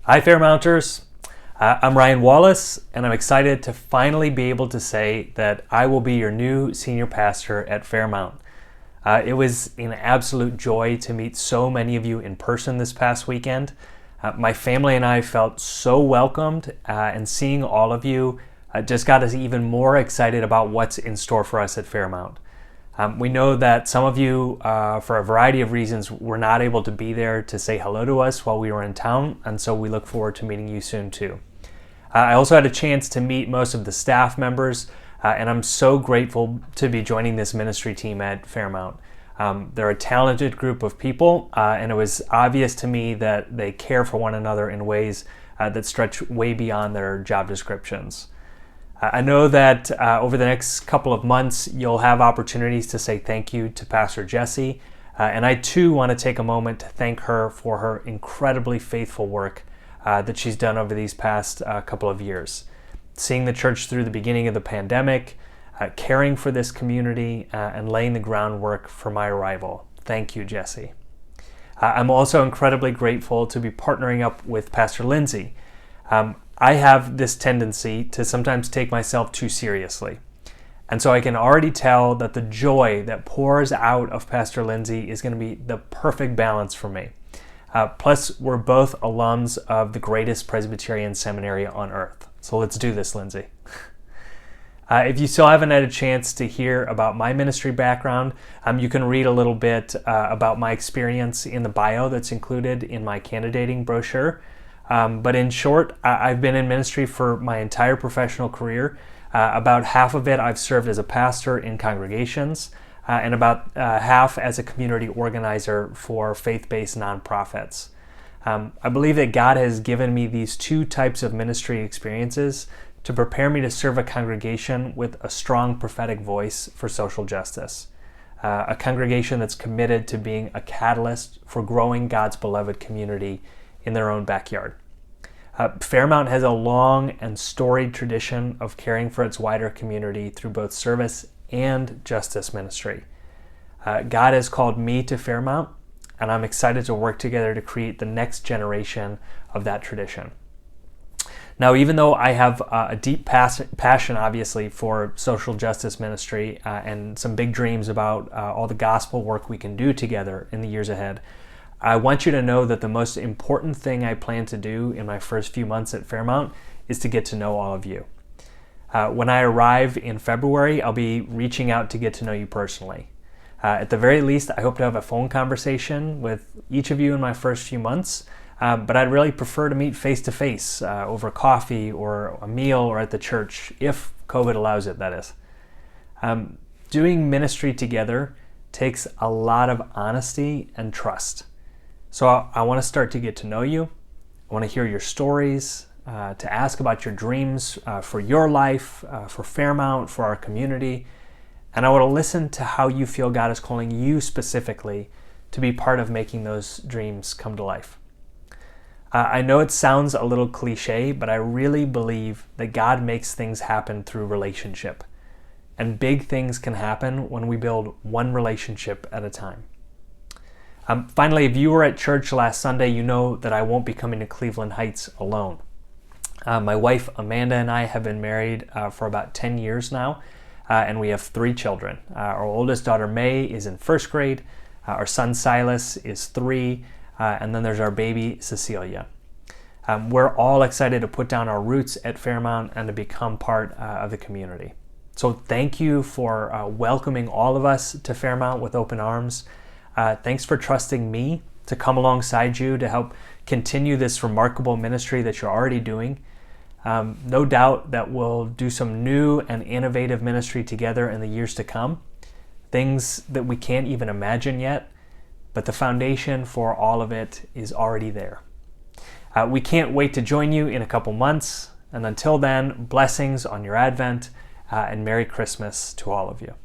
Hi, Fairmounters. I'm Ryan Wallace, and I'm excited to finally be able to say that I will be your new senior pastor at Fairmount. It was an absolute joy to meet so many of you in person this past weekend. My family and I felt so welcomed, and seeing all of you just got us even more excited about what's in store for us at Fairmount. We know that some of you, for a variety of reasons, were not able to be there to say hello to us while we were in town, and so we look forward to meeting you soon too. I also had a chance to meet most of the staff members, and I'm so grateful to be joining this ministry team at Fairmount. They're a talented group of people, and it was obvious to me that they care for one another in ways that stretch way beyond their job descriptions. I know that over the next couple of months, you'll have opportunities to say thank you to Pastor Jessie, and I too want to take a moment to thank her for her incredibly faithful work that she's done over these past couple of years. Seeing the church through the beginning of the pandemic, caring for this community, and laying the groundwork for my arrival. Thank you, Jessie. I'm also incredibly grateful to be partnering up with Pastor Lindsay. I have this tendency to sometimes take myself too seriously. And so I can already tell that the joy that pours out of Pastor Lindsay is going to be the perfect balance for me. Plus, we're both alums of the greatest Presbyterian seminary on earth. So let's do this, Lindsay. If you still haven't had a chance to hear about my ministry background, you can read a little bit about my experience in the bio that's included in my candidating brochure. But in short, I've been in ministry for my entire professional career. About half of it I've served as a pastor in congregations, and about half as a community organizer for faith-based nonprofits. I believe that God has given me these two types of ministry experiences to prepare me to serve a congregation with a strong prophetic voice for social justice. A congregation that's committed to being a catalyst for growing God's beloved community in their own backyard. Fairmount has a long and storied tradition of caring for its wider community through both service and justice ministry. God has called me to Fairmount, and I'm excited to work together to create the next generation of that tradition. Now, even though I have a deep passion, obviously, for social justice ministry and some big dreams about all the gospel work we can do together in the years ahead, I want you to know that the most important thing I plan to do in my first few months at Fairmount is to get to know all of you. When I arrive in February, I'll be reaching out to get to know you personally. At the very least, I hope to have a phone conversation with each of you in my first few months, but I'd really prefer to meet face-to-face over coffee or a meal or at the church, if COVID allows it, that is. Doing ministry together takes a lot of honesty and trust. So I want to start to get to know you. I want to hear your stories, to ask about your dreams for your life, for Fairmount, for our community. And I want to listen to how you feel God is calling you specifically to be part of making those dreams come to life. I know it sounds a little cliche, but I really believe that God makes things happen through relationship. And big things can happen when we build one relationship at a time. Finally, if you were at church last Sunday, you know that I won't be coming to Cleveland Heights alone. My wife Amanda and I have been married for about 10 years now, and we have 3 children. Our oldest daughter May is in first grade, our son Silas is 3, and then there's our baby Cecilia. We're all excited to put down our roots at Fairmount and to become part of the community. So thank you for welcoming all of us to Fairmount with open arms. Thanks for trusting me to come alongside you to help continue this remarkable ministry that you're already doing. No doubt that we'll do some new and innovative ministry together in the years to come, things that we can't even imagine yet, but the foundation for all of it is already there. We can't wait to join you in a couple months, and until then, blessings on your Advent, and Merry Christmas to all of you.